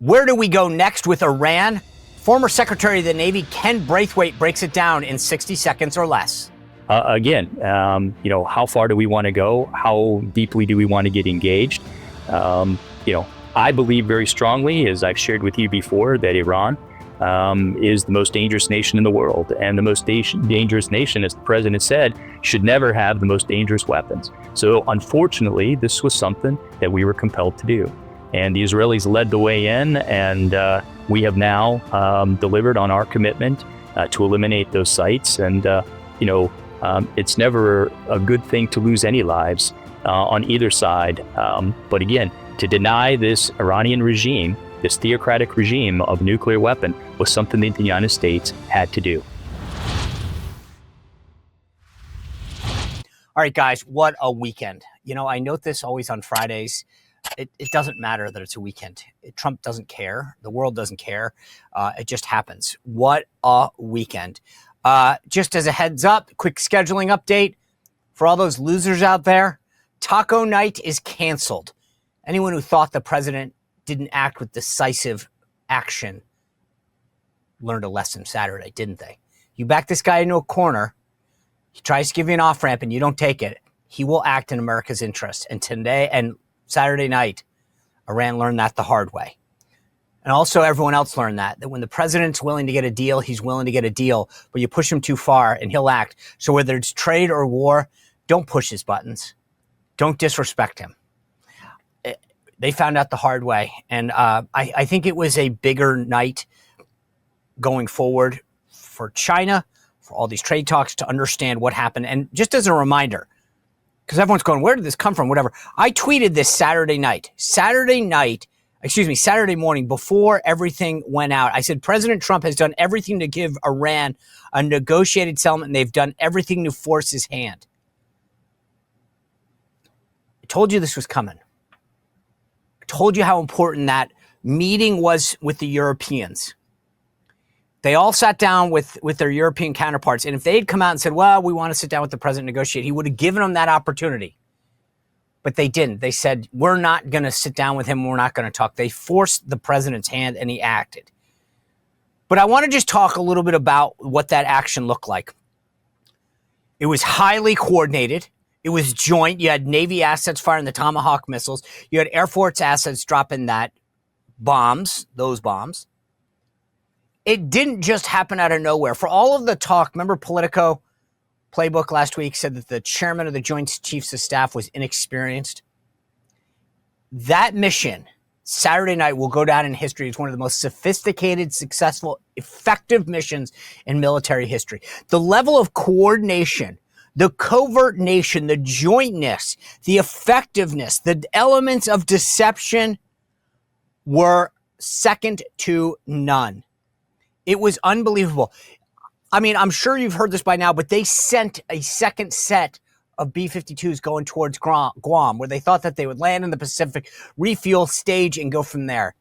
Where do we go next with Iran? Former Secretary of the Navy Ken Braithwaite breaks it down in 60 seconds or less. How far do we want to go? How deeply do we want to get engaged? I believe very strongly, as I've shared with you before, that Iran is the most dangerous nation in the world. And the most dangerous nation, as the president said, should never have the most dangerous weapons. So unfortunately, this was something that we were compelled to do. And the Israelis led the way in, and we have now delivered on our commitment to eliminate those sites. And, it's never a good thing to lose any lives on either side. But again, to deny this Iranian regime, this theocratic regime of nuclear weapon, was something that the United States had to do. All right, guys, what a weekend. I note this always on Fridays. It doesn't matter that it's a weekend. Trump doesn't care. The world doesn't care. It just happens. What a weekend. Just as a heads up, quick scheduling update for all those losers out there. Taco night is canceled. Anyone who thought the president didn't act with decisive action learned a lesson Saturday, didn't they? You back this guy into a corner, he tries to give you an off-ramp and you don't take it, he will act in America's interest. And today and Saturday night, Iran learned that the hard way. And also everyone else learned that when the president's willing to get a deal, he's willing to get a deal, but you push him too far and he'll act. So whether it's trade or war, don't push his buttons. Don't disrespect him. They found out the hard way. And I think it was a bigger night going forward for China, for all these trade talks, to understand what happened. And just as a reminder, because everyone's going, where did this come from? Whatever. I tweeted this Saturday morning before everything went out. I said, President Trump has done everything to give Iran a negotiated settlement, and they've done everything to force his hand. I told you this was coming. I told you how important that meeting was with the Europeans. They all sat down with their European counterparts. And if they had come out and said, well, we want to sit down with the president and negotiate, he would have given them that opportunity. But they didn't. They said, we're not going to sit down with him. We're not going to talk. They forced the president's hand and he acted. But I want to just talk a little bit about what that action looked like. It was highly coordinated. It was joint. You had Navy assets firing the Tomahawk missiles. You had Air Force assets dropping those bombs. It didn't just happen out of nowhere. For all of the talk, remember Politico Playbook last week said that the chairman of the Joint Chiefs of Staff was inexperienced. That mission, Saturday night, will go down in history as one of the most sophisticated, successful, effective missions in military history. The level of coordination, the covert nation, the jointness, the effectiveness, the elements of deception were second to none. It was unbelievable. I mean, I'm sure you've heard this by now, but they sent a second set of B-52s going towards Guam, where they thought that they would land in the Pacific, refuel, stage, and go from there.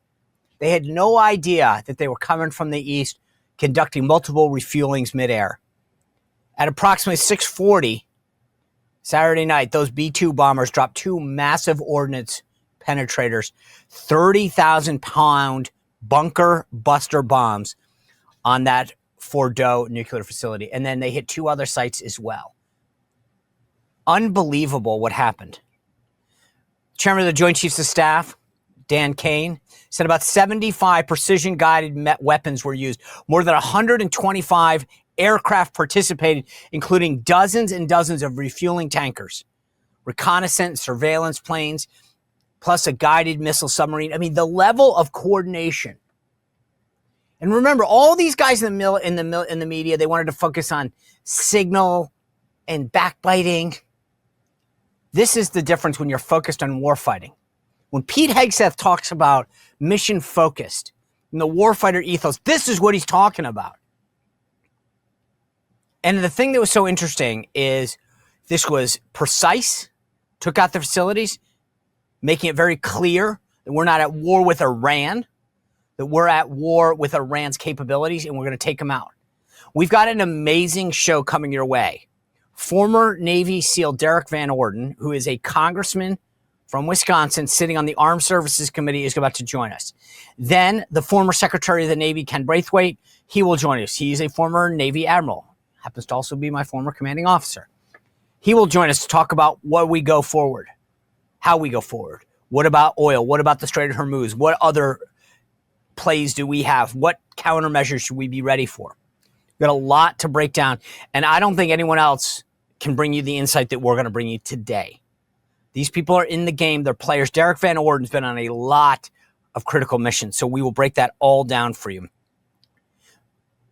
They had no idea that they were coming from the east, conducting multiple refuelings midair. At approximately 6:40 Saturday night, those B-2 bombers dropped two massive ordnance penetrators, 30,000-pound bunker buster bombs on that Fordo nuclear facility. And then they hit two other sites as well. Unbelievable what happened. Chairman of the Joint Chiefs of Staff, Dan Caine, said about 75 precision-guided weapons were used. More than 125 aircraft participated, including dozens and dozens of refueling tankers, reconnaissance, surveillance planes, plus a guided missile submarine. I mean, the level of coordination. And remember, all these guys in the media, they wanted to focus on signal and backbiting. This is the difference when you're focused on warfighting. When Pete Hegseth talks about mission focused and the warfighter ethos, this is what he's talking about. And the thing that was so interesting is this was precise, took out the facilities, making it very clear that we're not at war with Iran, that we're at war with Iran's capabilities, and we're going to take them out. We've got an amazing show coming your way. Former Navy SEAL Derrick Van Orden, who is a congressman from Wisconsin, sitting on the Armed Services Committee, is about to join us. Then the former Secretary of the Navy, Ken Braithwaite, he will join us. He's a former Navy admiral, happens to also be my former commanding officer. He will join us to talk about what we go forward, how we go forward. What about oil? What about the Strait of Hormuz? What other plays do we have? What countermeasures should we be ready for? We've got a lot to break down, and I don't think anyone else can bring you the insight that we're going to bring you today. These people are in the game. They're players. Derrick Van Orden's been on a lot of critical missions, so we will break that all down for you.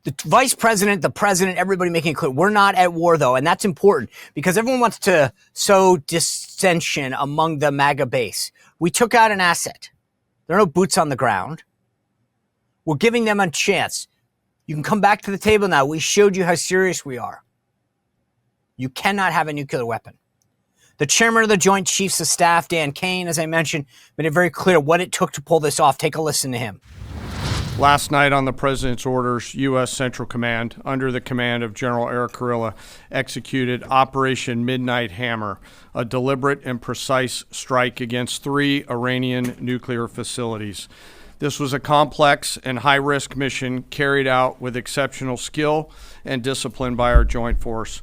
The vice president, the president, everybody making it clear, we're not at war, though, and that's important because everyone wants to sow dissension among the MAGA base. We took out an asset. There are no boots on the ground. We're giving them a chance. You can come back to the table now. We showed you how serious we are. You cannot have a nuclear weapon. The chairman of the Joint Chiefs of Staff, Dan Caine, as I mentioned, made it very clear what it took to pull this off. Take a listen to him. Last night on the President's orders, U.S. Central Command, under the command of General Eric Kurilla, executed Operation Midnight Hammer, a deliberate and precise strike against 3 Iranian nuclear facilities. This was a complex and high-risk mission carried out with exceptional skill and discipline by our joint force.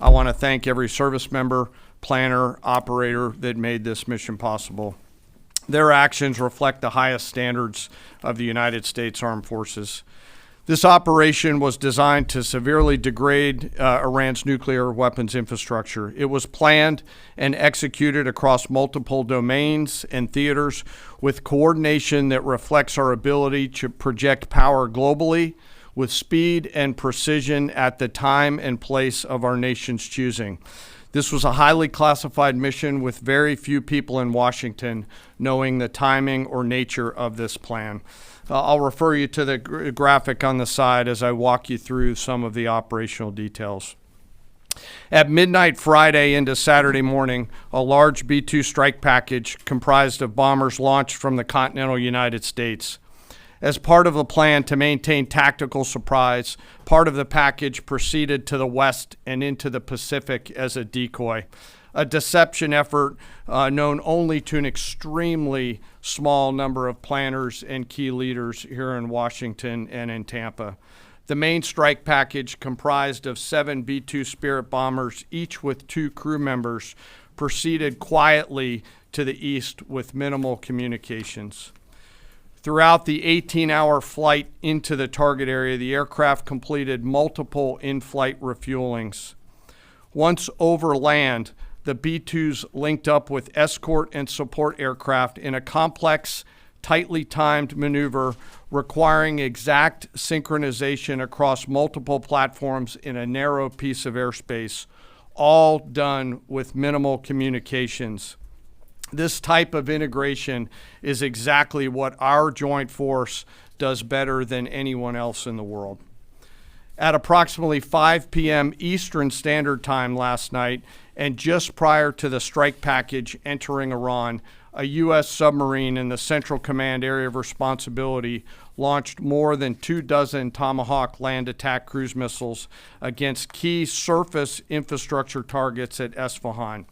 I want to thank every service member, planner, operator that made this mission possible. Their actions reflect the highest standards of the United States Armed Forces. This operation was designed to severely degrade Iran's nuclear weapons infrastructure. It was planned and executed across multiple domains and theaters with coordination that reflects our ability to project power globally with speed and precision at the time and place of our nation's choosing. This was a highly classified mission with very few people in Washington knowing the timing or nature of this plan. I'll refer you to the graphic on the side as I walk you through some of the operational details. At midnight Friday into Saturday morning, a large B-2 strike package comprised of bombers launched from the continental United States. As part of a plan to maintain tactical surprise, part of the package proceeded to the west and into the Pacific as a decoy, a deception effort known only to an extremely small number of planners and key leaders here in Washington and in Tampa. The main strike package, comprised of 7 B-2 Spirit bombers, each with 2 crew members, proceeded quietly to the east with minimal communications. Throughout the 18-hour flight into the target area, the aircraft completed multiple in-flight refuelings. Once over land, the B-2s linked up with escort and support aircraft in a complex, tightly timed maneuver requiring exact synchronization across multiple platforms in a narrow piece of airspace, all done with minimal communications. This type of integration is exactly what our joint force does better than anyone else in the world. At approximately 5 p.m. Eastern Standard Time last night, and just prior to the strike package entering Iran, a U.S. submarine in the Central Command area of responsibility launched more than 24 Tomahawk land attack cruise missiles against key surface infrastructure targets at Esfahan.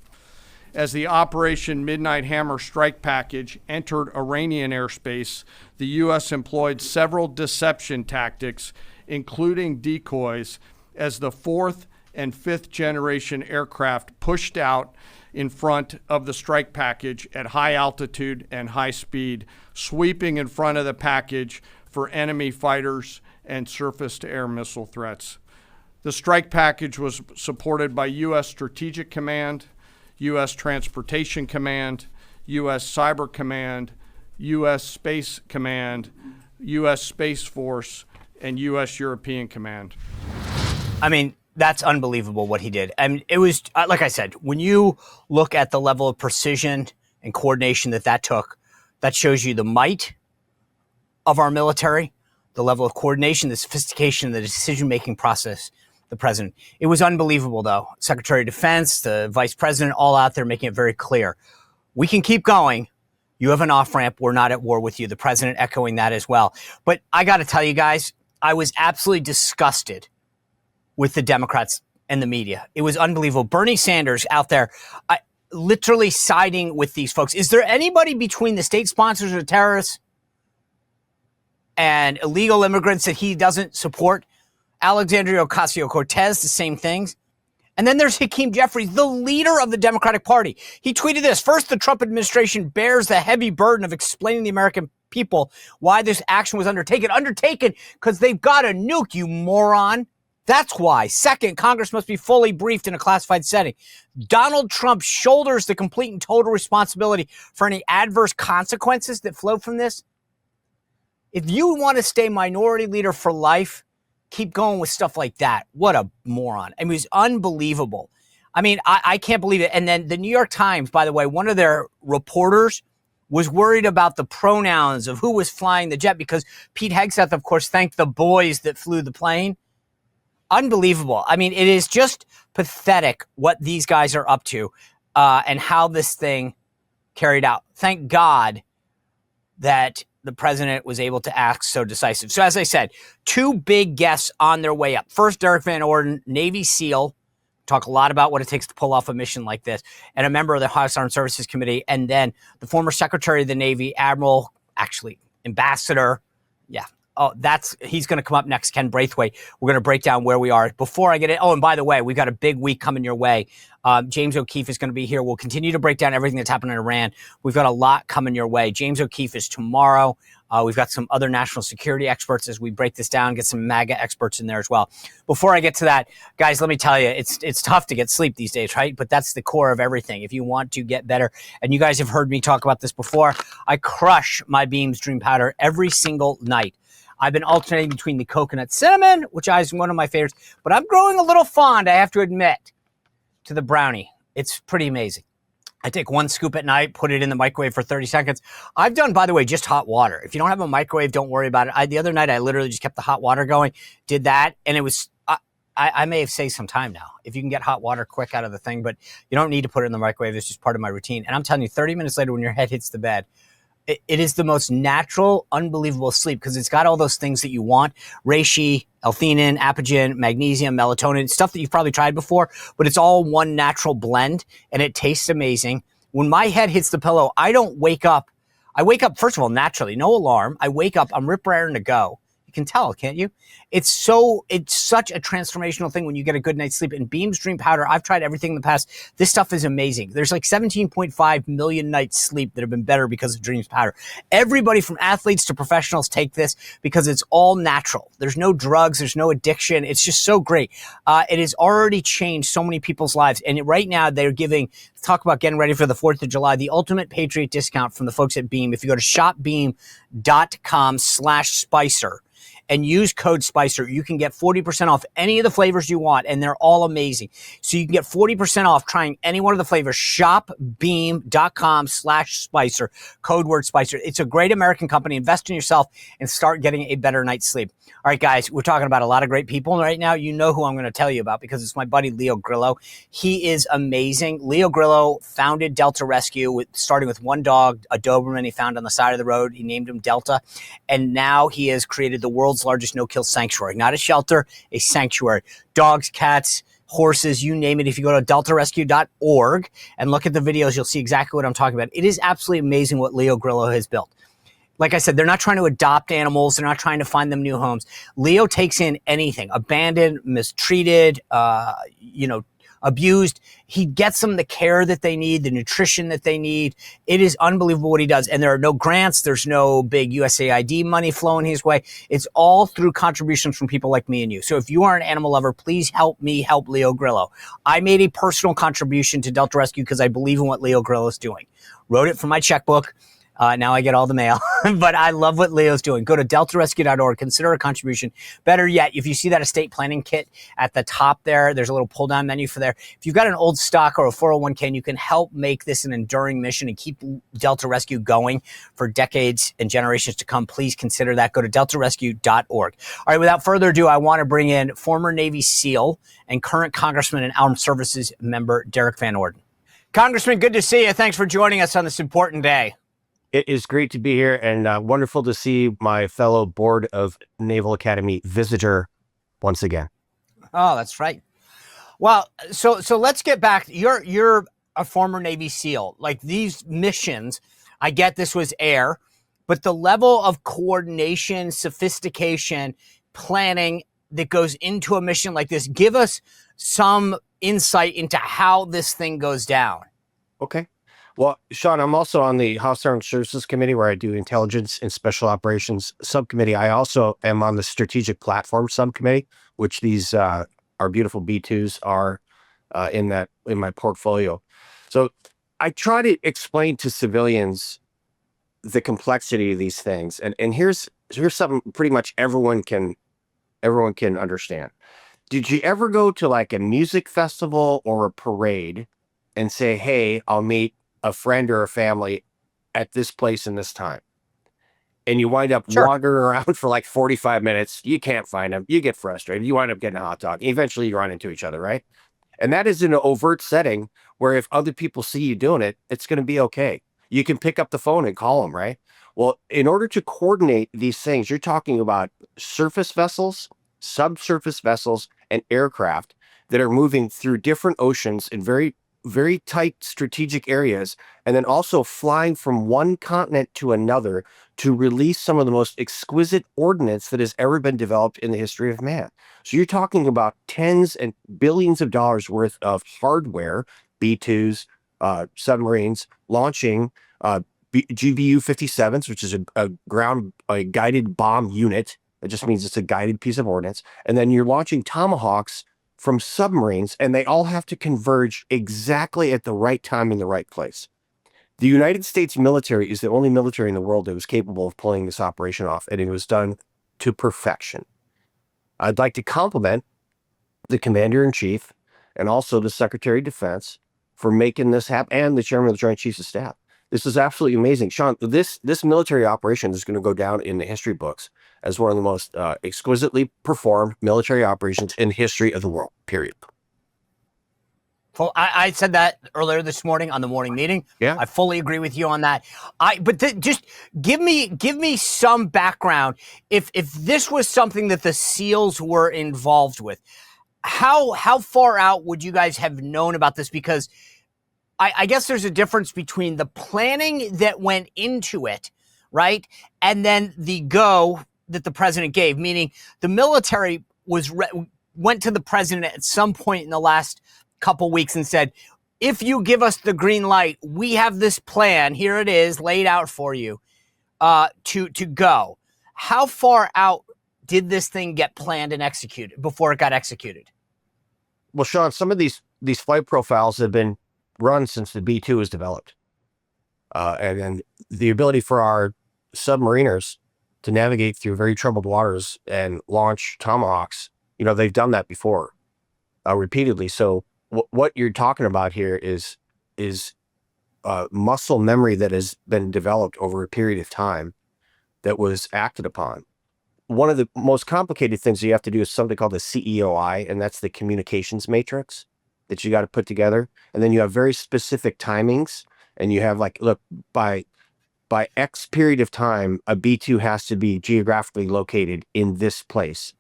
As the Operation Midnight Hammer strike package entered Iranian airspace, the U.S. employed several deception tactics, including decoys, as the 4th and 5th generation aircraft pushed out in front of the strike package at high altitude and high speed, sweeping in front of the package for enemy fighters and surface-to-air missile threats. The strike package was supported by U.S. Strategic Command, U.S. Transportation Command, U.S. Cyber Command, U.S. Space Command, U.S. Space Force, and U.S. European Command. I mean, that's unbelievable what he did. I mean, it was, like I said, when you look at the level of precision and coordination that took, that shows you the might of our military, the level of coordination, the sophistication, the decision-making process, the president. It was unbelievable, though. Secretary of Defense, the vice president, all out there making it very clear. We can keep going. You have an off-ramp. We're not at war with you. The president echoing that as well. But I got to tell you guys, I was absolutely disgusted with the Democrats and the media. It was unbelievable. Bernie Sanders out there, literally siding with these folks. Is there anybody between the state sponsors of terrorists and illegal immigrants that he doesn't support? Alexandria Ocasio-Cortez, the same things. And then there's Hakeem Jeffries, the leader of the Democratic Party. He tweeted this: first, the Trump administration bears the heavy burden of explaining to the American people why this action was undertaken. Undertaken because they've got a nuke, you moron. That's why. Second, Congress must be fully briefed in a classified setting. Donald Trump shoulders the complete and total responsibility for any adverse consequences that flow from this. If you want to stay minority leader for life, keep going with stuff like that. What a moron. I mean, it was unbelievable. I mean, I can't believe it. And then the New York Times, by the way, one of their reporters was worried about the pronouns of who was flying the jet because Pete Hegseth, of course, thanked the boys that flew the plane. Unbelievable. I mean, it is just pathetic what these guys are up to and how this thing carried out. Thank God that the president was able to act so decisive. So as I said, two big guests on their way up. First, Derrick Van Orden, Navy SEAL. Talk a lot about what it takes to pull off a mission like this. And a member of the House Armed Services Committee. And then the former Secretary of the Navy, Ambassador. Yeah. Oh, he's going to come up next, Kenneth Braithwaite. We're going to break down where we are. Before I get it, and by the way, we've got a big week coming your way. James O'Keefe is going to be here. We'll continue to break down everything that's happened in Iran. We've got a lot coming your way. James O'Keefe is tomorrow. We've got some other national security experts as we break this down, get some MAGA experts in there as well. Before I get to that, guys, let me tell you, it's tough to get sleep these days, right? But that's the core of everything. If you want to get better, and you guys have heard me talk about this before, I crush my Beams Dream Powder every single night. I've been alternating between the coconut cinnamon, which is one of my favorites, but I'm growing a little fond, I have to admit, to the brownie. It's pretty amazing. I take one scoop at night, put it in the microwave for 30 seconds. I've done, by the way, just hot water. If you don't have a microwave, don't worry about it. The other night, I literally just kept the hot water going, did that, and it was, I may have saved some time now if you can get hot water quick out of the thing, but you don't need to put it in the microwave. It's just part of my routine. And I'm telling you, 30 minutes later when your head hits the bed, it is the most natural, unbelievable sleep because it's got all those things that you want. Reishi, L-theanine, apigenin, magnesium, melatonin, stuff that you've probably tried before, but it's all one natural blend and it tastes amazing. When my head hits the pillow, I don't wake up. I wake up, first of all, naturally, no alarm. I wake up, I'm rip-raring to go. You can tell, can't you? It's such a transformational thing when you get a good night's sleep. And Beams Dream Powder, I've tried everything in the past. This stuff is amazing. There's like 17.5 million nights sleep that have been better because of Dreams Powder. Everybody from athletes to professionals take this because it's all natural. There's no drugs. There's no addiction. It's just so great. It has already changed so many people's lives. And right now they're giving, talk about getting ready for the 4th of July, the ultimate Patriot discount from the folks at Beam. If you go to shopbeam.com/Spicer, and use code SPICER, you can get 40% off any of the flavors you want, and they're all amazing. So you can get 40% off trying any one of the flavors. Shopbeam.com/Spicer, code word SPICER. It's a great American company. Invest in yourself and start getting a better night's sleep. All right, guys, we're talking about a lot of great people right now. You know who I'm going to tell you about because it's my buddy Leo Grillo. He is amazing. Leo Grillo founded Delta Rescue, starting with one dog, a Doberman he found on the side of the road. He named him Delta, and now he has created the world's largest no-kill sanctuary. Not a shelter, a sanctuary. Dogs, cats, horses, you name it. If you go to deltarescue.org and look at the videos, you'll see exactly what I'm talking about. It is absolutely amazing what Leo Grillo has built. Like I said, they're not trying to adopt animals. They're not trying to find them new homes. Leo takes in anything, abandoned, mistreated, abused. He gets them the care that they need, the nutrition that they need. It is unbelievable what he does. And there are no grants. There's no big USAID money flowing his way. It's all through contributions from people like me and you. So if you are an animal lover, please help me help Leo Grillo. I made a personal contribution to Delta Rescue because I believe in what Leo Grillo is doing. Wrote it from my checkbook. Now I get all the mail, but I love what Leo's doing. Go to deltarescue.org. Consider a contribution. Better yet, if you see that estate planning kit at the top there, there's a little pull down menu for there. If you've got an old stock or a 401k and you can help make this an enduring mission and keep Delta Rescue going for decades and generations to come, please consider that. Go to deltarescue.org. All right, without further ado, I want to bring in former Navy SEAL and current Congressman and Armed Services member Derrick Van Orden. Congressman, good to see you. Thanks for joining us on this important day. It is great to be here and wonderful to see my fellow Board of Naval Academy visitor once again. Oh, that's right. Well, so let's get back. You're a former Navy SEAL. Like these missions, I get this was air, but the level of coordination, sophistication, planning that goes into a mission like this, give us some insight into how this thing goes down. Okay. Well, Sean, I'm also on the House Armed Services Committee where I do intelligence and special operations subcommittee. I also am on the strategic platform subcommittee, which these our beautiful B2s are in my portfolio. So I try to explain to civilians the complexity of these things, and here's something pretty much everyone can understand. Did you ever go to like a music festival or a parade and say, "Hey, I'll meet a friend or a family at this place and this time," and you wind up wandering around for like 45 minutes? You can't find them. You get frustrated. You wind up getting a hot dog. Eventually, you run into each other, right? And that is in an overt setting where if other people see you doing it, it's going to be okay. You can pick up the phone and call them, right? Well, in order to coordinate these things, you're talking about surface vessels, subsurface vessels, and aircraft that are moving through different oceans in very, very tight strategic areas, and then also flying from one continent to another to release some of the most exquisite ordnance that has ever been developed in the history of man. So you're talking about tens and billions of dollars worth of hardware, B-2s, submarines, launching GBU-57s, which is a guided bomb unit. It just means it's a guided piece of ordnance. And then you're launching tomahawks from submarines, and they all have to converge exactly at the right time in the right place. The United States military is the only military in the world that was capable of pulling this operation off, and it was done to perfection. I'd like to compliment the Commander-in-Chief and also the Secretary of Defense for making this happen, and the Chairman of the Joint Chiefs of Staff. This is absolutely amazing. Sean, this military operation is going to go down in the history books as one of the most exquisitely performed military operations in the history of the world, period. Well, I said that earlier this morning on the morning meeting. Yeah. I fully agree with you on that. Just give me some background. If this was something that the SEALs were involved with, how far out would you guys have known about this? Because I guess there's a difference between the planning that went into it, right? And then the go that the president gave, meaning the military went to the president at some point in the last couple weeks and said, if you give us the green light, we have this plan. Here it is laid out for you to go. How far out did this thing get planned and executed before it got executed? Well, Sean, some of these flight profiles have been run since the B-2 was developed. And the ability for our submariners to navigate through very troubled waters and launch tomahawks, they've done that before repeatedly. So what you're talking about here is muscle memory that has been developed over a period of time that was acted upon. One of the most complicated things you have to do is something called the CEOI, and that's the communications matrix that you got to put together. And then you have very specific timings, and you have by X period of time, a B-2 has to be geographically located in this place.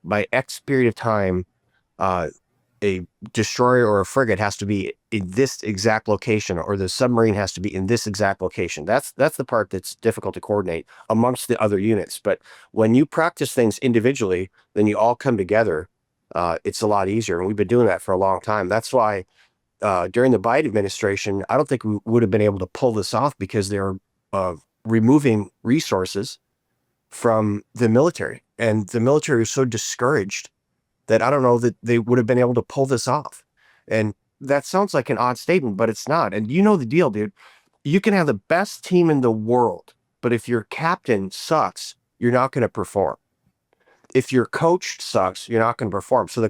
By X period of time, a destroyer or a frigate has to be in this exact location, or the submarine has to be in this exact location. That's the part that's difficult to coordinate amongst the other units. But when you practice things individually, then you all come together. It's a lot easier. And we've been doing that for a long time. That's why during the Biden administration, I don't think we would have been able to pull this off, because they're removing resources from the military. And the military is so discouraged that I don't know that they would have been able to pull this off. And that sounds like an odd statement, but it's not. And you know the deal, dude. You can have the best team in the world, but if your captain sucks, you're not going to perform. If your coach sucks, you're not going to perform. So the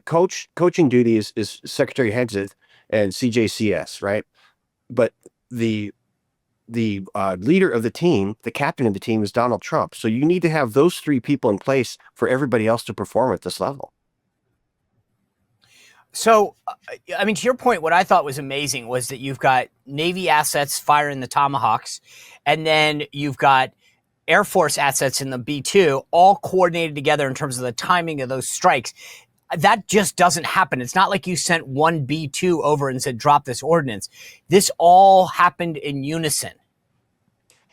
coaching duty is Secretary Hexit and CJCS, right? But the leader of the team, the captain of the team, is Donald Trump. So you need to have those three people in place for everybody else to perform at this level. So, to your point, what I thought was amazing was that you've got Navy assets firing the Tomahawks, and then you've got Air Force assets in the B-2, all coordinated together in terms of the timing of those strikes. That just doesn't happen. It's not like you sent one B2 over and said, drop this ordinance. This all happened in unison.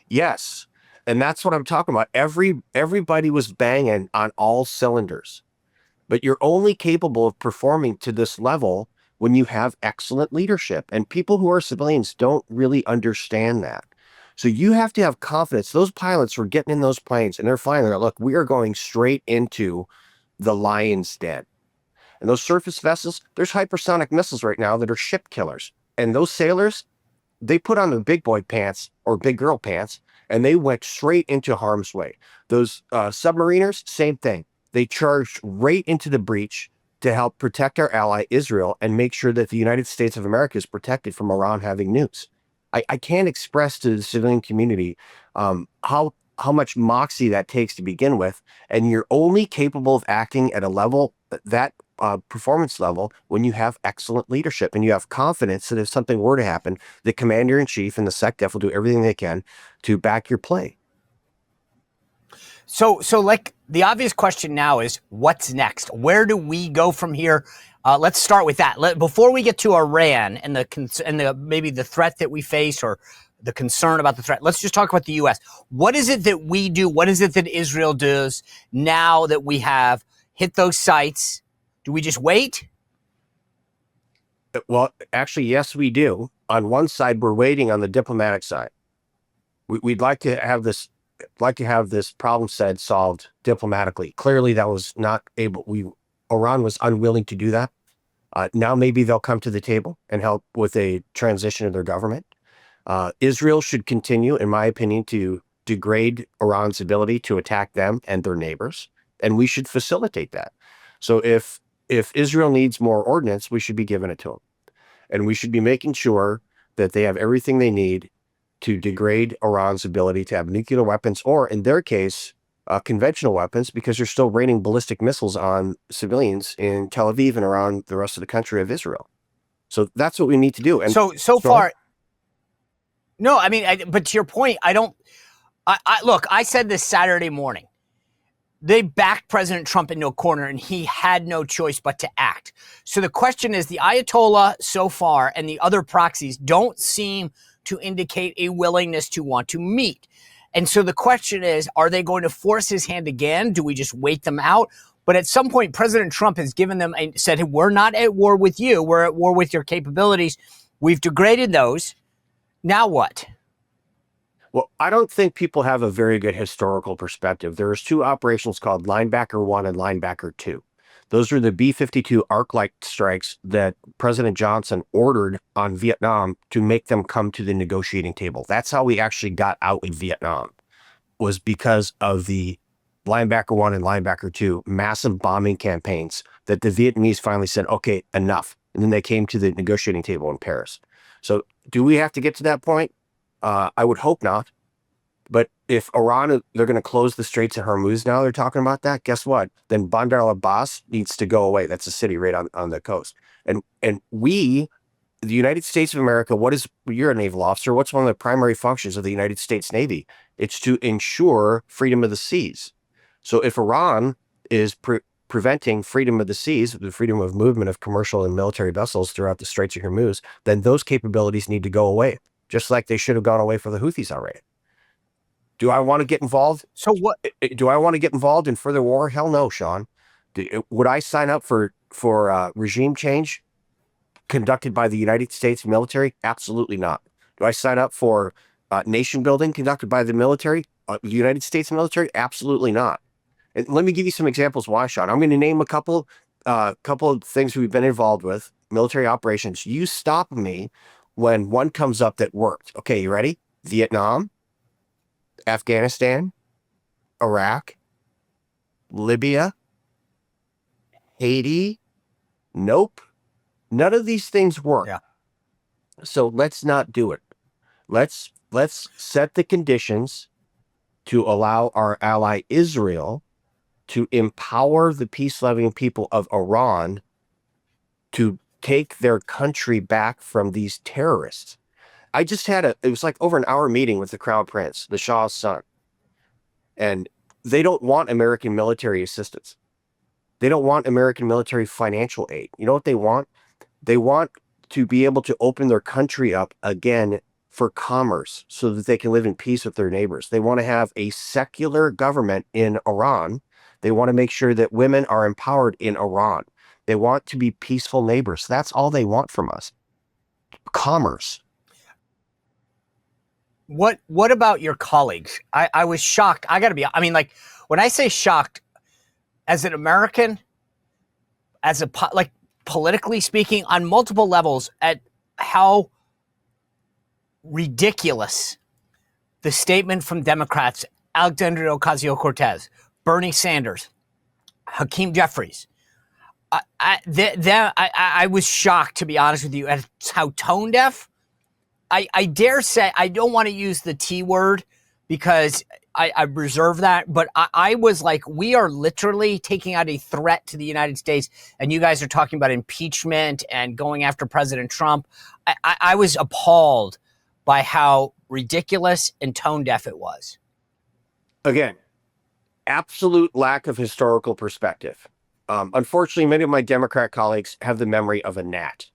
Yes. And that's what I'm talking about. Everybody was banging on all cylinders. But you're only capable of performing to this level when you have excellent leadership. And people who are civilians don't really understand that. So you have to have confidence. Those pilots were getting in those planes and they're flying there. Look, we are going straight into the lion's den. And those surface vessels, there's hypersonic missiles right now that are ship killers. And those sailors, they put on the big boy pants or big girl pants, and they went straight into harm's way. Those submariners, same thing. They charged right into the breach to help protect our ally Israel and make sure that the United States of America is protected from Iran having nukes. I can't express to the civilian community how much moxie that takes to begin with, and you're only capable of acting at a level that performance level when you have excellent leadership and you have confidence that if something were to happen, the commander-in-chief and the SECDEF will do everything they can to back your play. So like the obvious question now is, what's next? Where do we go from here? Let's start with that. Before we get to Iran and the maybe the threat that we face or the concern about the threat, let's just talk about the U.S. What is it that we do? What is it that Israel does now that we have hit those sites? Do we just wait? Well, actually, yes, we do. On one side, we're waiting on the diplomatic side. We'd like to have this problem solved diplomatically. Clearly, that was not able. Iran was unwilling to do that. Now maybe they'll come to the table and help with a transition of their government. Israel should continue, in my opinion, to degrade Iran's ability to attack them and their neighbors, and we should facilitate that. So if Israel needs more ordnance, we should be giving it to them, and we should be making sure that they have everything they need to degrade Iran's ability to have nuclear weapons, or in their case, conventional weapons, because they're still raining ballistic missiles on civilians in Tel Aviv and around the rest of the country of Israel. So that's what we need to do. And so far, no, I mean, but to your point, look, I said this Saturday morning. They backed President Trump into a corner and he had no choice but to act. So the question is, the Ayatollah so far and the other proxies don't seem to indicate a willingness to want to meet. And so the question is, are they going to force his hand again? Do we just wait them out? But at some point, President Trump has given them and said, we're not at war with you. We're at war with your capabilities. We've degraded those. Now what? Well, I don't think people have a very good historical perspective. There's two operations called Linebacker 1 and Linebacker 2. Those are the B-52 arc-like strikes that President Johnson ordered on Vietnam to make them come to the negotiating table. That's how we actually got out of Vietnam, was because of the Linebacker 1 and Linebacker 2 massive bombing campaigns that the Vietnamese finally said, okay, enough. And then they came to the negotiating table in Paris. So do we have to get to that point? I would hope not. But if Iran, they're going to close the Straits of Hormuz now, they're talking about that, guess what? Then Bandar al-Abbas needs to go away. That's a city right on the coast. And we, the United States of America, you're a naval officer, what's one of the primary functions of the United States Navy? It's to ensure freedom of the seas. So if Iran is preventing freedom of the seas, the freedom of movement of commercial and military vessels throughout the Straits of Hormuz, then those capabilities need to go away, just like they should have gone away for the Houthis already. Do I want to get involved? So what? Do I want to get involved in further war? Hell no, Sean. Would I sign up for regime change conducted by the United States military? Absolutely not. Do I sign up for nation building conducted by the military, the United States military? Absolutely not. And let me give you some examples why, Sean. I'm going to name a couple of things we've been involved with, military operations. You stop me when one comes up that worked. Okay, you ready? Vietnam, Afghanistan, Iraq, Libya, Haiti. Nope. None of these things work. Yeah. So let's not do it. Let's set the conditions to allow our ally Israel to empower the peace-loving people of Iran to take their country back from these terrorists. I just had it was like over an hour meeting with the Crown Prince, the Shah's son. And they don't want American military assistance. They don't want American military financial aid. You know what they want? They want to be able to open their country up again for commerce so that they can live in peace with their neighbors. They want to have a secular government in Iran. They want to make sure that women are empowered in Iran. They want to be peaceful neighbors. That's all they want from us. Commerce. What about your colleagues? I was shocked. I got to be, I mean, like, when I say shocked, as an American, as a, like, politically speaking, on multiple levels, at how ridiculous the statement from Democrats, Alexandria Ocasio-Cortez, Bernie Sanders, Hakeem Jeffries. I was shocked, to be honest with you, at how tone deaf. I dare say, I don't want to use the T word because I reserve that, but I was like, we are literally taking out a threat to the United States, and you guys are talking about impeachment and going after President Trump. I was appalled by how ridiculous and tone deaf it was. Again, absolute lack of historical perspective. Unfortunately, many of my Democrat colleagues have the memory of a gnat.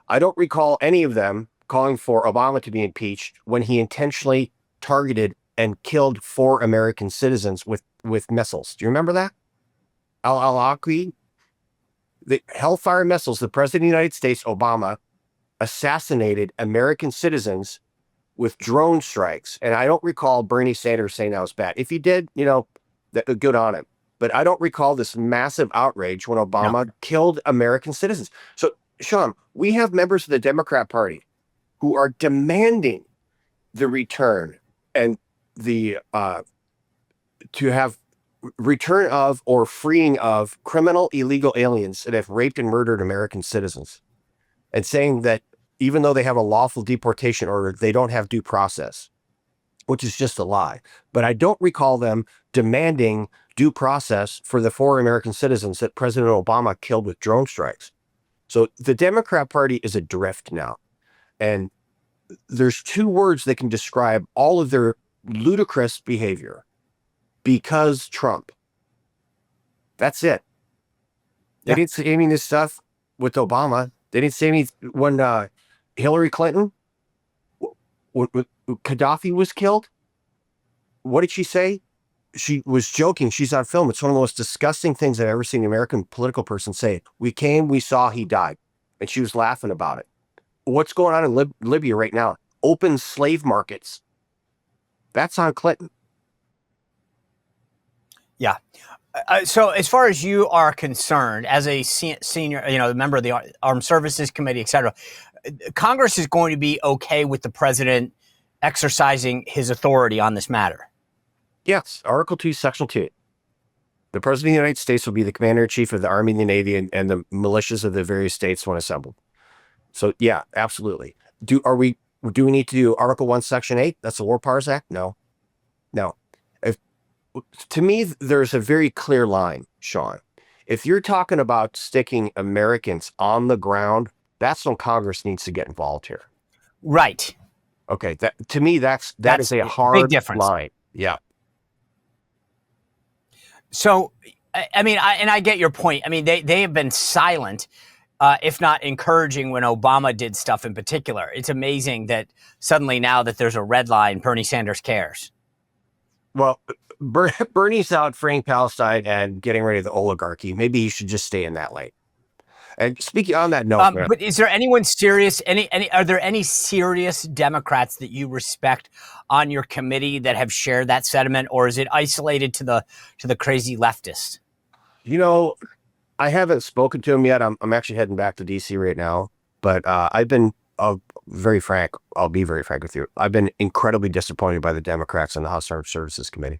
I don't recall any of them calling for Obama to be impeached when he intentionally targeted and killed 4 American citizens with missiles. Do you remember that? Al-Aqi, the Hellfire missiles, the President of the United States, Obama, assassinated American citizens with drone strikes. And I don't recall Bernie Sanders saying that was bad. If he did, good on him. But I don't recall this massive outrage when Obama killed American citizens. So, Sean, we have members of the Democrat Party who are demanding the return and the to have return of or freeing of criminal illegal aliens that have raped and murdered American citizens, and saying that even though they have a lawful deportation order, they don't have due process, which is just a lie. But I don't recall them demanding due process for the 4 American citizens that President Obama killed with drone strikes. So the Democrat Party is adrift now. And there's 2 words that can describe all of their ludicrous behavior. Because Trump. That's it. They didn't say any of this stuff with Obama. They didn't say any when Hillary Clinton, when Gaddafi was killed. What did she say? She was joking. She's on film. It's one of the most disgusting things I've ever seen an American political person say. We came, we saw, he died. And she was laughing about it. What's going on in Libya right now? Open slave markets. That's on Clinton. Yeah. So as far as you are concerned, as a senior, member of the Armed Services Committee, et cetera, Congress is going to be okay with the president exercising his authority on this matter. Yes. Article 2, Section 2. The President of the United States will be the Commander-in-Chief of the Army and the Navy and the militias of the various states when assembled. So, yeah, absolutely. Do we need to do Article 1, Section 8? That's the War Powers Act? No. To me, there's a very clear line, Sean. If you're talking about sticking Americans on the ground, that's when Congress needs to get involved here. Right. Okay. To me, that is a hard line. Yeah. So, I mean, I get your point. I mean, they have been silent, if not encouraging, when Obama did stuff in particular. It's amazing that suddenly now that there's a red line, Bernie Sanders cares. Well, Bernie's out freeing Palestine and getting rid of the oligarchy. Maybe he should just stay in that lane. And speaking on that note, but is there anyone serious? Are there any serious Democrats that you respect on your committee that have shared that sentiment, or is it isolated to the crazy leftists? I haven't spoken to him yet. I'm actually heading back to DC right now, but I've been very frank. I'll be very frank with you. I've been incredibly disappointed by the Democrats on the House Armed Services Committee.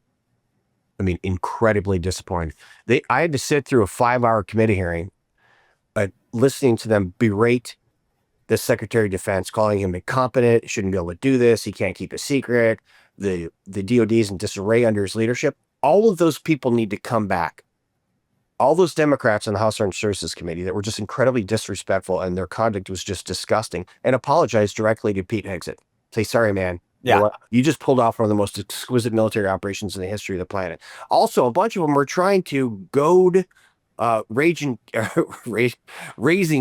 I mean, incredibly disappointed. I had to sit through a 5-hour committee hearing, listening to them berate the Secretary of Defense, calling him incompetent, shouldn't be able to do this, he can't keep a secret, the DOD is in disarray under his leadership. All of those people need to come back. All those Democrats on the House Armed Services Committee that were just incredibly disrespectful and their conduct was just disgusting, and apologize directly to Pete Hegseth. Say, sorry, man. Yeah. You just pulled off one of the most exquisite military operations in the history of the planet. Also, a bunch of them were trying to goad Raising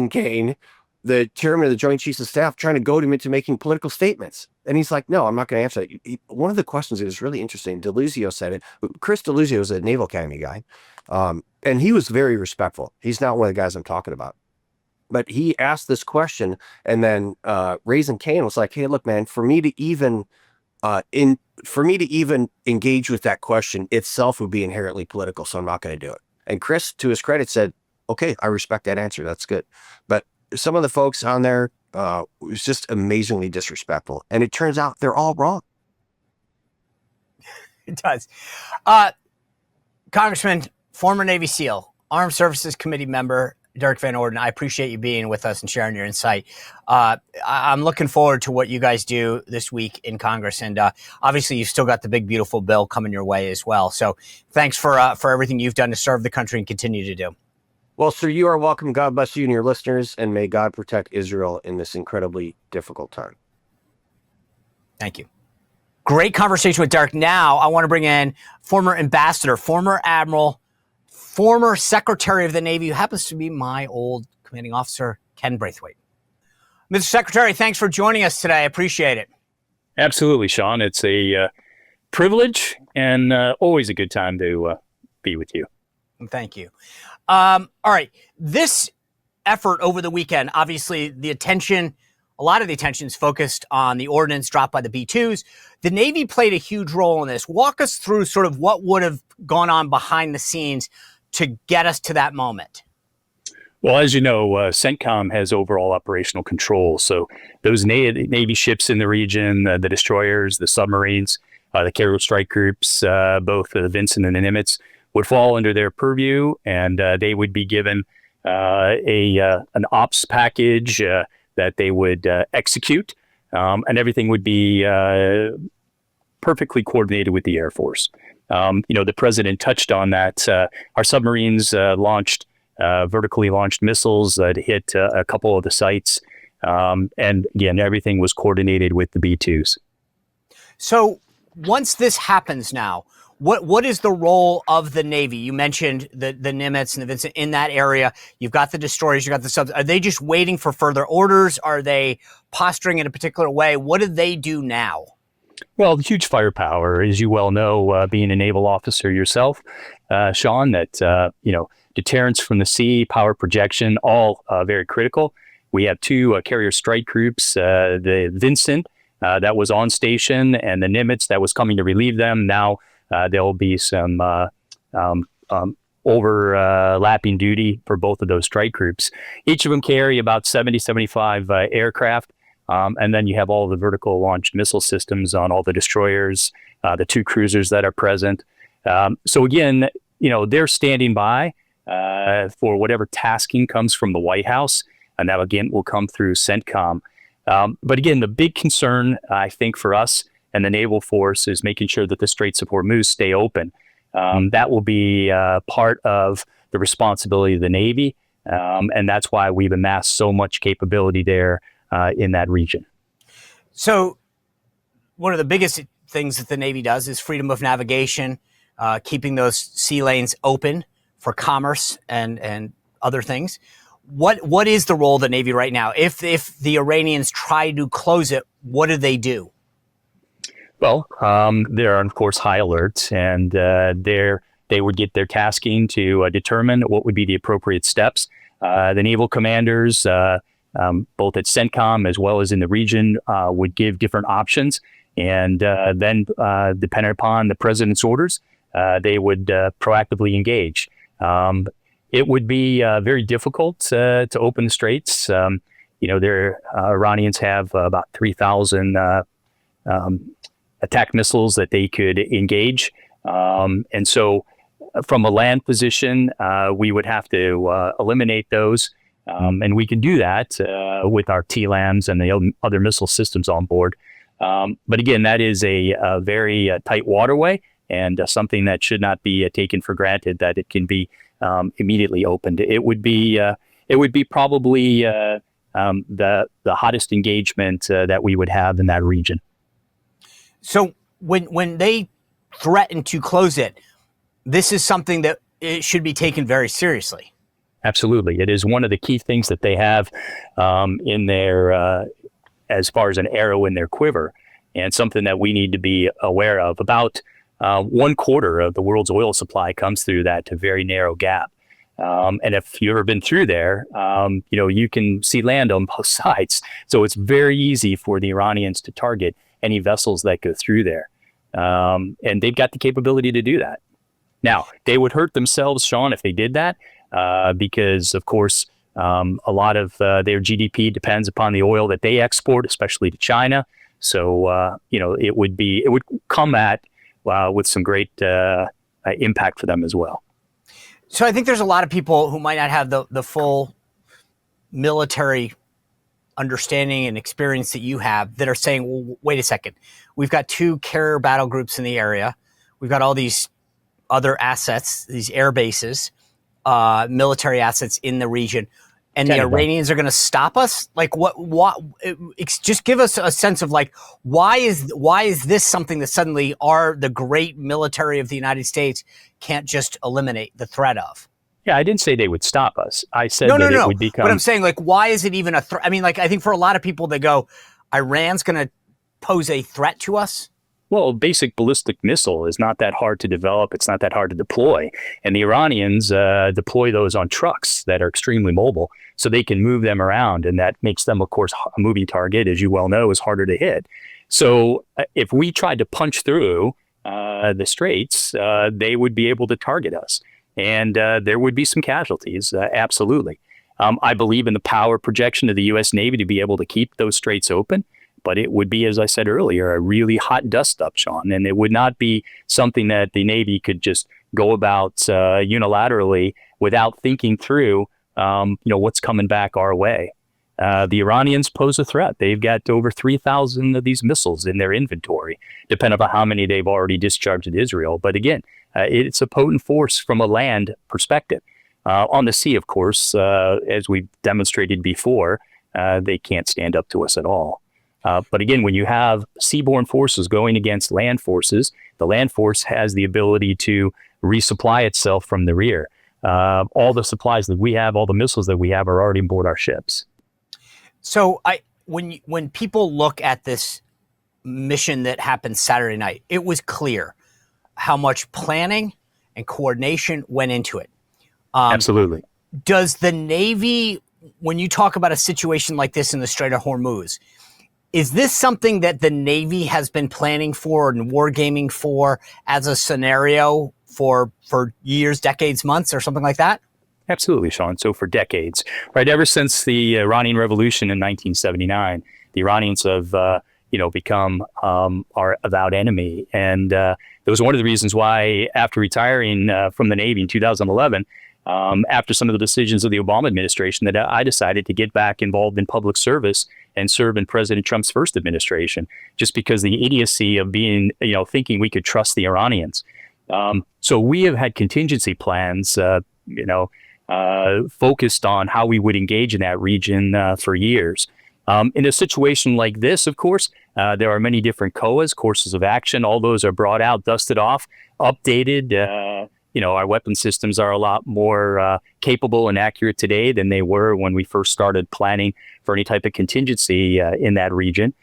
Caine, the chairman of the Joint Chiefs of Staff, trying to goad him into making political statements. And he's like, no, I'm not going to answer that. One of the questions is really interesting. Deluzio said it. Chris Deluzio is a Naval Academy guy. And he was very respectful. He's not one of the guys I'm talking about. But he asked this question, and then Raising Caine was like, hey, look, man, for me to even engage with that question itself would be inherently political, so I'm not going to do it. And Chris, to his credit, said, okay, I respect that answer. That's good. But some of the folks on there was just amazingly disrespectful. And it turns out they're all wrong. It does. Congressman, former Navy SEAL, Armed Services Committee member, Derrick Van Orden, I appreciate you being with us and sharing your insight. I'm looking forward to what you guys do this week in Congress. And obviously, you've still got the big, beautiful bill coming your way as well. So thanks for everything you've done to serve the country and continue to do. Well, sir, you are welcome. God bless you and your listeners, and may God protect Israel in this incredibly difficult time. Thank you. Great conversation with Derrick. Now, I want to bring in former ambassador, former admiral, former Secretary of the Navy, who happens to be my old commanding officer, Kenneth Braithwaite. Mr. Secretary, thanks for joining us today. I appreciate it. Absolutely, Sean. It's a privilege and always a good time to be with you. Thank you. All right. This effort over the weekend, obviously a lot of the attention is focused on the ordnance dropped by the B-2s. The Navy played a huge role in this. Walk us through sort of what would have gone on behind the scenes to get us to that moment. Well, as you know, CENTCOM has overall operational control. So those Navy ships in the region, the destroyers, the submarines, the carrier strike groups, both the Vinson and the Nimitz, would fall under their purview, and they would be given an ops package that they would execute, and everything would be perfectly coordinated with the Air Force. The president touched on that. Our submarines launched vertically launched missiles that hit a couple of the sites, and again, everything was coordinated with the B-2s. So once this happens now, what is the role of the Navy? You mentioned the Nimitz and the Vinson in that area. You've got the destroyers, you've got the subs. Are they just waiting for further orders? Are they posturing in a particular way? What do they do now? Well, huge firepower, as you well know, being a naval officer yourself, Sean, that, deterrence from the sea, power projection, all very critical. We have two carrier strike groups, the Vinson that was on station and the Nimitz that was coming to relieve them. Now, there will be some overlapping duty for both of those strike groups. Each of them carry about 70, 75 aircraft. And then you have all the vertical launched missile systems on all the destroyers, the two cruisers that are present. So again, they're standing by for whatever tasking comes from the White House. And that, again, will come through CENTCOM. But again, the big concern, I think, for us and the naval force is making sure that the Straits of Hormuz stay open. That will be part of the responsibility of the Navy. And that's why we've amassed so much capability there in that region. So one of the biggest things that the Navy does is freedom of navigation, keeping those sea lanes open for commerce and other things. What is the role of the Navy right now? If the Iranians try to close it, what do they do? Well, they're on, of course, high alert, and they would get their tasking to determine what would be the appropriate steps. The naval commanders, both at CENTCOM as well as in the region, would give different options, and then, depending upon the president's orders, they would proactively engage. It would be very difficult to open the straits. Iranians have about 3,000 attack missiles that they could engage. And so from a land position, we would have to eliminate those. And we can do that with our TLAMs and the other missile systems on board. But again, that is a very tight waterway and something that should not be taken for granted that it can be immediately opened. It would be probably the hottest engagement that we would have in that region. So when they threaten to close it, this is something that it should be taken very seriously. Absolutely. It is one of the key things that they have in their, as far as an arrow in their quiver, and something that we need to be aware of. About 1/4 of the world's oil supply comes through that very narrow gap. And if you've ever been through there, you can see land on both sides. So it's very easy for the Iranians to target any vessels that go through there. And they've got the capability to do that. Now, they would hurt themselves, Sean, if they did that, because, of course, a lot of their GDP depends upon the oil that they export, especially to China. So, it would come at with some great impact for them as well. So I think there's a lot of people who might not have the full military understanding and experience that you have that are saying, well, wait a second, we've got 2 carrier battle groups in the area. We've got all these other assets, these air bases, military assets in the region. And the Iranians are going to stop us? Like what, just give us a sense of like, why is this something that suddenly the great military of the United States can't just eliminate the threat of? Yeah, I didn't say they would stop us. I said it would become... But I'm saying, like, why is it even a threat? I mean, like, I think for a lot of people, they go, Iran's going to pose a threat to us? Well, a basic ballistic missile is not that hard to develop. It's not that hard to deploy. And the Iranians deploy those on trucks that are extremely mobile, so they can move them around. And that makes them, of course, a moving target, as you well know, is harder to hit. So if we tried to punch through the straits, they would be able to target us. And there would be some casualties, absolutely. I believe in the power projection of the U.S. Navy to be able to keep those straits open. But it would be, as I said earlier, a really hot dust-up, Sean. And it would not be something that the Navy could just go about unilaterally without thinking through, what's coming back our way. The Iranians pose a threat. They've got over 3,000 of these missiles in their inventory, depending on how many they've already discharged at Israel. But again, it's a potent force from a land perspective. On the sea, of course, as we've demonstrated before, they can't stand up to us at all. But again, when you have seaborne forces going against land forces, the land force has the ability to resupply itself from the rear. All the supplies that we have, all the missiles that we have are already aboard our ships. So when people look at this mission that happened Saturday night, it was clear how much planning and coordination went into it. Absolutely. Does the Navy, when you talk about a situation like this in the Strait of Hormuz, is this something that the Navy has been planning for and wargaming for as a scenario for years, decades, months, or something like that? Absolutely, Sean. So for decades, right? Ever since the Iranian Revolution in 1979, the Iranians have, become our avowed enemy. And that was one of the reasons why, after retiring from the Navy in 2011, after some of the decisions of the Obama administration, that I decided to get back involved in public service and serve in President Trump's first administration, just because the idiocy of being, thinking we could trust the Iranians. So we have had contingency plans, focused on how we would engage in that region for years. In a situation like this, of course, there are many different COAs, courses of action. All those are brought out, dusted off, updated. Our weapon systems are a lot more capable and accurate today than they were when we first started planning for any type of contingency in that region.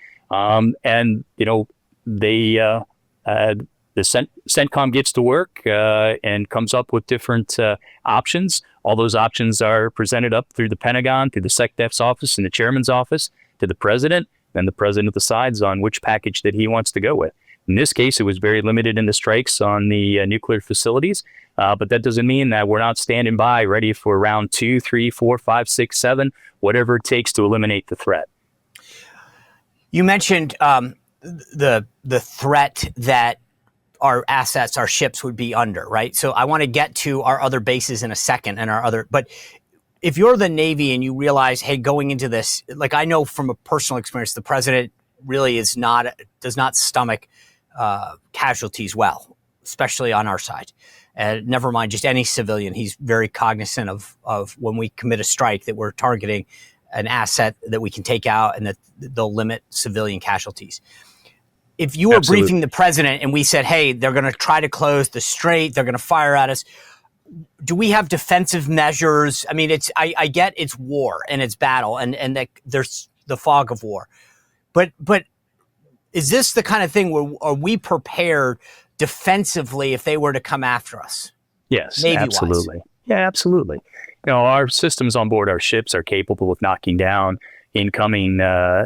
The CENTCOM gets to work and comes up with different options. All those options are presented up through the Pentagon, through the SECNAV's office and the chairman's office, to the president. Then the president decides on which package that he wants to go with. In this case, it was very limited in the strikes on the nuclear facilities, but that doesn't mean that we're not standing by ready for round 2, 3, 4, 5, 6, 7, whatever it takes to eliminate the threat. You mentioned the threat that our assets, our ships would be under, right? So I want to get to our other bases in a second but if you're the Navy and you realize, hey, going into this, like I know from a personal experience, the president really does not stomach casualties well, especially on our side. Never mind just any civilian. He's very cognizant of when we commit a strike that we're targeting an asset that we can take out and that they'll limit civilian casualties. If you were briefing the president and we said, hey, they're going to try to close the strait, they're going to fire at us, do we have defensive measures? I mean, I get it's war and it's battle and that there's the fog of war, but is this the kind of thing where are we prepared defensively if they were to come after us? Yes, Navy-wise? absolutely. Yeah, absolutely. Our systems on board our ships are capable of knocking down incoming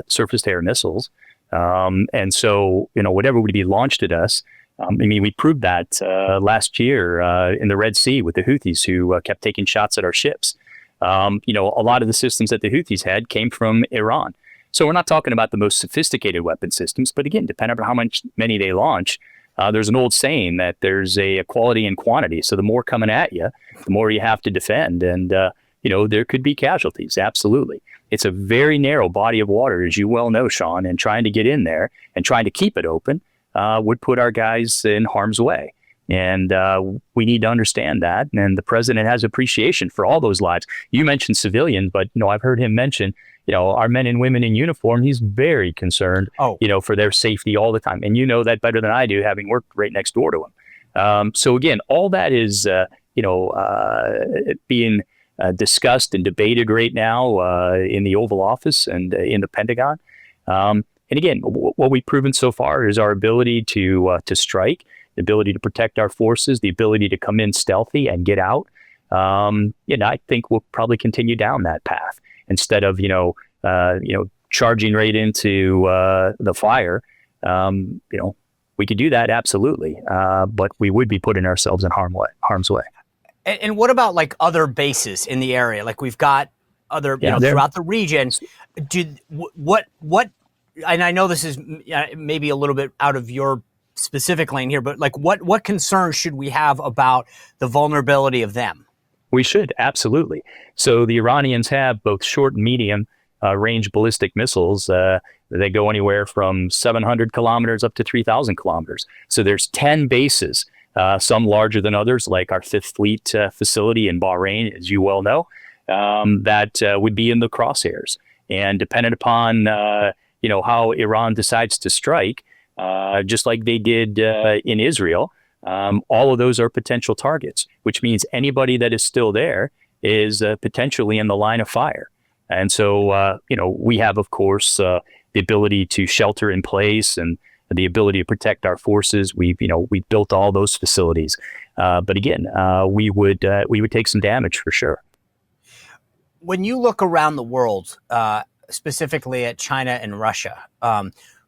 surface-to-air missiles. And so, whatever would be launched at us, we proved that last year in the Red Sea with the Houthis who kept taking shots at our ships. A lot of the systems that the Houthis had came from Iran. So we're not talking about the most sophisticated weapon systems, but again, depending on how many they launch, there's an old saying that there's a quality and quantity. So the more coming at you, the more you have to defend. And, there could be casualties. Absolutely. It's a very narrow body of water, as you well know, Sean, and trying to get in there and trying to keep it open would put our guys in harm's way. And we need to understand that. And the president has appreciation for all those lives. You mentioned civilians, but, I've heard him mention, our men and women in uniform. He's very concerned, for their safety all the time. And you know that better than I do, having worked right next door to him. So again, all that is, being discussed and debated right now in the Oval Office and in the Pentagon. And again, what we've proven so far is our ability to strike, the ability to protect our forces, the ability to come in stealthy and get out. I think we'll probably continue down that path instead of charging right into the fire. We could do that absolutely, but we would be putting ourselves in harm's way. And what about like other bases in the area? Like we've got other, throughout the region. What? And I know this is maybe a little bit out of your specific lane here, but like what concerns should we have about the vulnerability of them? We should, absolutely. So the Iranians have both short and medium range ballistic missiles. They go anywhere from 700 kilometers up to 3,000 kilometers. So there's 10 bases, some larger than others, like our Fifth Fleet facility in Bahrain, as you well know, that would be in the crosshairs. And dependent upon, how Iran decides to strike, just like they did in Israel, all of those are potential targets, which means anybody that is still there is potentially in the line of fire. And so, we have, of course, the ability to shelter in place and the ability to protect our forces. We've built all those facilities. But again, we would take some damage for sure. When you look around the world, specifically at China and Russia,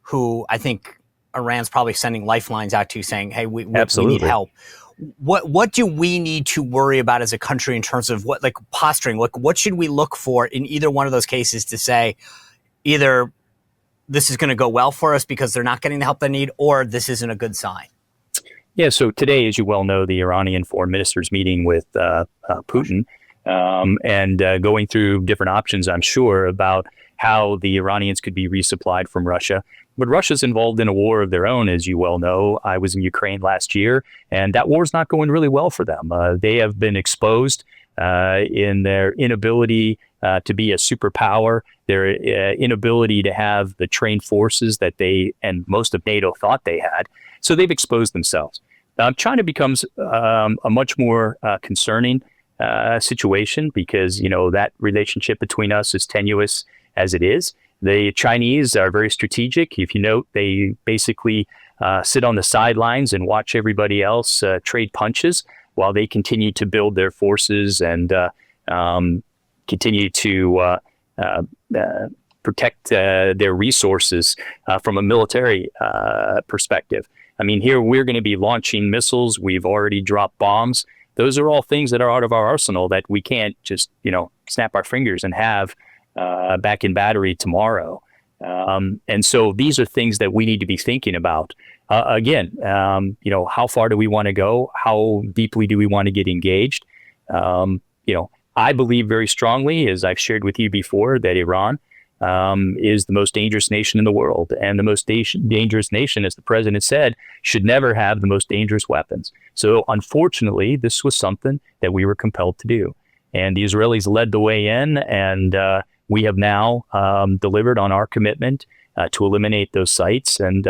who I think Iran's probably sending lifelines out to saying, hey, we need help. What do we need to worry about as a country in terms of posturing? What should we look for in either one of those cases to say either this is going to go well for us because they're not getting the help they need, or this isn't a good sign? Yeah. So today, as you well know, the Iranian foreign minister's meeting with Putin and going through different options, I'm sure, about how the Iranians could be resupplied from Russia. But Russia's involved in a war of their own, as you well know. I was in Ukraine last year, and that war's not going really well for them. They have been exposed in their inability to be a superpower, their inability to have the trained forces that they and most of NATO thought they had. So they've exposed themselves. China becomes a much more concerning situation because, that relationship between us is tenuous as it is. The Chinese are very strategic. If you note, they basically sit on the sidelines and watch everybody else trade punches while they continue to build their forces and continue to protect their resources from a military perspective. I mean, here we're going to be launching missiles. We've already dropped bombs. Those are all things that are out of our arsenal that we can't just, snap our fingers and have back in battery tomorrow. And so these are things that we need to be thinking about. Again, how far do we want to go? How deeply do we want to get engaged? I believe very strongly, as I've shared with you before, that Iran is the most dangerous nation in the world. And the most dangerous nation, as the president said, should never have the most dangerous weapons. So unfortunately, this was something that we were compelled to do. And the Israelis led the way in, and we have now delivered on our commitment to eliminate those sites. And,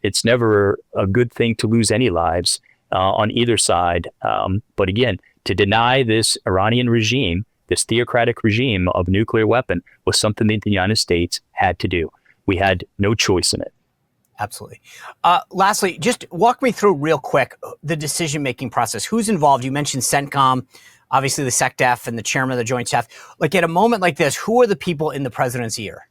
it's never a good thing to lose any lives. on either side. But again, to deny this Iranian regime, this theocratic regime of nuclear weapon, was something that the United States had to do. We had no choice in it. Absolutely. Lastly, just walk me through real quick the decision-making process. Who's involved? You mentioned CENTCOM, obviously the SECNAV and the chairman of the Joint Staff. Like at a moment like this, who are the people in the president's ear?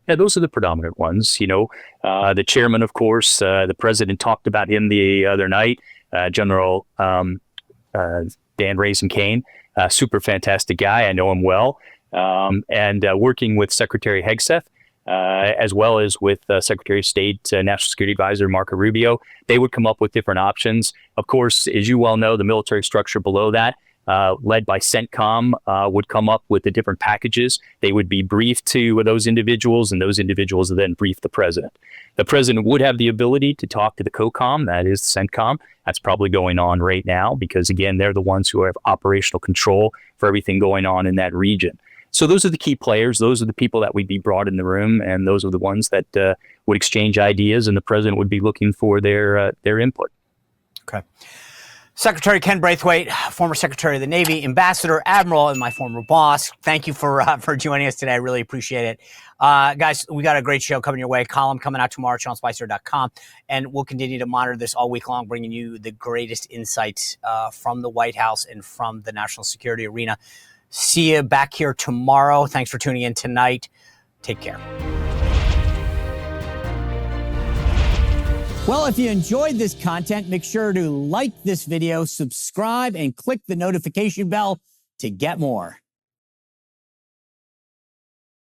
Yeah, those are the predominant ones. The chairman, of course, the president talked about him the other night, General Dan Raisin Caine, super fantastic guy. I know him well. And working with Secretary Hegseth, as well as with Secretary of State, National Security Advisor Marco Rubio, they would come up with different options. Of course, as you well know, the military structure below that, led by CENTCOM, would come up with the different packages. They would be briefed to those individuals, and those individuals would then brief the president. The president would have the ability to talk to the COCOM, that is CENTCOM. That's probably going on right now because, again, they're the ones who have operational control for everything going on in that region. So those are the key players. Those are the people that would be brought in the room, and those are the ones that would exchange ideas, and the president would be looking for their input. Okay. Secretary Ken Braithwaite, former Secretary of the Navy, Ambassador, Admiral, and my former boss. Thank you for joining us today. I really appreciate it. Guys, we got a great show coming your way. Column coming out tomorrow, SeanSpicer.com. And we'll continue to monitor this all week long, bringing you the greatest insights from the White House and from the national security arena. See you back here tomorrow. Thanks for tuning in tonight. Take care. Well, if you enjoyed this content, make sure to like this video, subscribe, and click the notification bell to get more.